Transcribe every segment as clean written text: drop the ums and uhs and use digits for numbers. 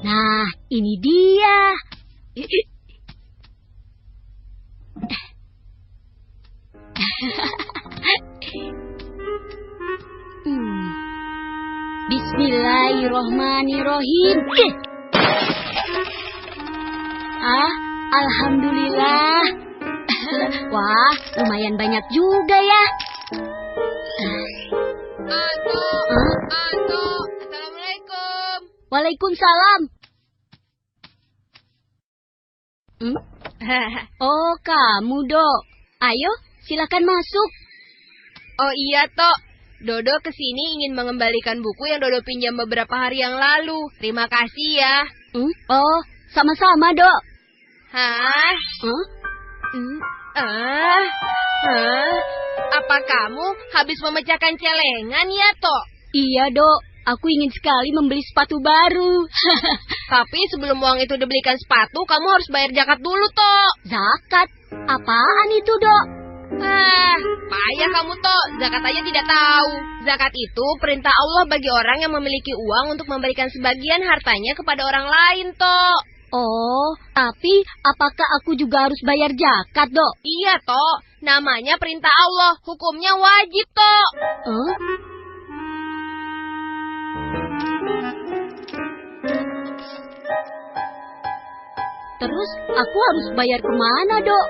Nah, ini dia. Bismillahirrohmanirrohim. Alhamdulillah. Wah, lumayan banyak juga ya. Anto, Assalamualaikum. Waalaikumsalam. Oh, kamu, Dok. Ayo, silakan masuk. Oh iya, Tok. Dodo kesini ingin mengembalikan buku yang Dodo pinjam beberapa hari yang lalu. Terima kasih ya. Oh, sama-sama, Dok. Hah? Apa kamu habis memecahkan celengan ya, Tok? Iya, Dok. Aku ingin sekali membeli sepatu baru. Tapi sebelum uang itu dibelikan sepatu, kamu harus bayar zakat dulu, Tok. Zakat? Apaan itu, Dok? Payah kamu, Tok. Zakat aja tidak tahu. Zakat itu perintah Allah bagi orang yang memiliki uang untuk memberikan sebagian hartanya kepada orang lain, Tok. Oh, tapi apakah aku juga harus bayar zakat, Dok? Iya, Tok. Namanya perintah Allah. Hukumnya wajib, Tok. Terus aku harus bayar kemana, Dok?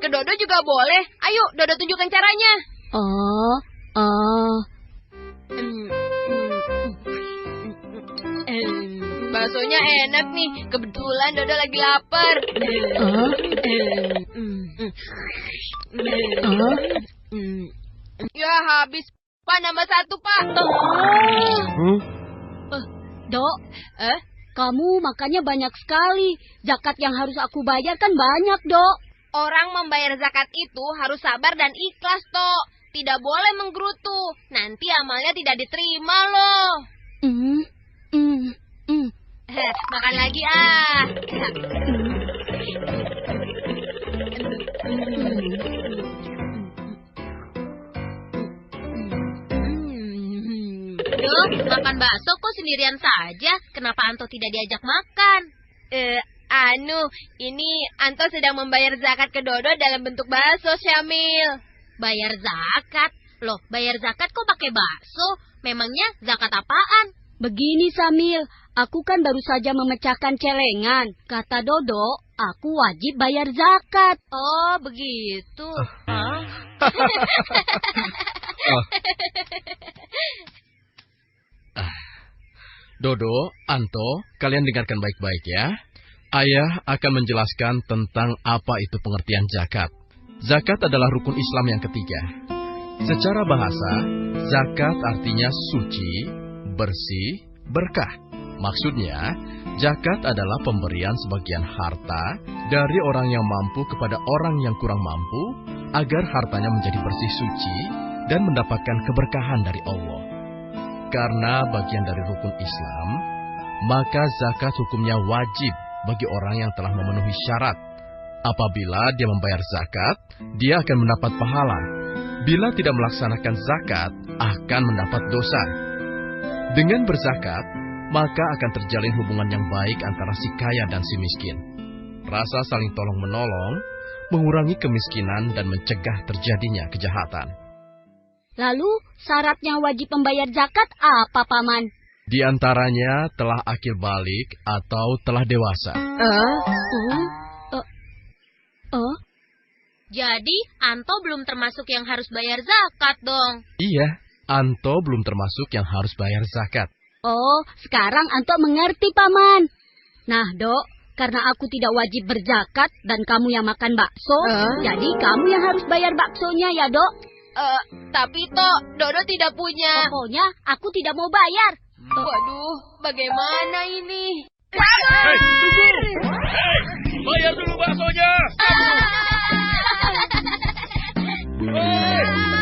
Ke Dodo juga boleh. Ayo, Dodo tunjukkan caranya. Baksonya enak nih. Kebetulan Dodo lagi lapar. Ya habis. Pak, nambah 1, Pak. Dok, kamu makannya banyak sekali. Zakat yang harus aku bayar kan banyak, Dok. Orang membayar zakat itu harus sabar dan ikhlas, Tok. Tidak boleh menggerutu. Nanti amalnya tidak diterima loh. Makan lagi, Duh, makan bakso kok sendirian saja? Kenapa Anto tidak diajak makan? Ini Anto sedang membayar zakat ke Dodo dalam bentuk bakso, Syamil. Bayar zakat? Loh, bayar zakat kok pakai bakso? Memangnya zakat apaan? Begini, Samil. Aku kan baru saja memecahkan celengan. Kata Dodo, aku wajib bayar zakat. Oh, begitu. Dodo, Anto, kalian dengarkan baik-baik ya. Ayah akan menjelaskan tentang apa itu pengertian zakat. Zakat adalah rukun Islam yang ketiga. Secara bahasa, zakat artinya suci, bersih, berkah. Maksudnya, zakat adalah pemberian sebagian harta dari orang yang mampu kepada orang yang kurang mampu, agar hartanya menjadi bersih suci dan mendapatkan keberkahan dari Allah. Karena bagian dari rukun Islam, maka zakat hukumnya wajib bagi orang yang telah memenuhi syarat. Apabila dia membayar zakat, dia akan mendapat pahala. Bila tidak melaksanakan zakat, akan mendapat dosa. Dengan berzakat, maka akan terjalin hubungan yang baik antara si kaya dan si miskin. Rasa saling tolong-menolong, mengurangi kemiskinan dan mencegah terjadinya kejahatan. Lalu, syaratnya wajib membayar zakat apa, Paman? Di antaranya telah akil balik atau telah dewasa. Jadi, Anto belum termasuk yang harus bayar zakat dong. Iya, Anto belum termasuk yang harus bayar zakat. Oh, sekarang Anto mengerti, Paman. Nah, Dok, karena aku tidak wajib berzakat dan kamu yang makan bakso, jadi kamu yang harus bayar baksonya ya, Dok. Tapi Tok, Dodo tidak punya. Pokoknya aku tidak mau bayar. Waduh, bagaimana ini? Hei, tunggu! Bayar dulu baksonya! Hei!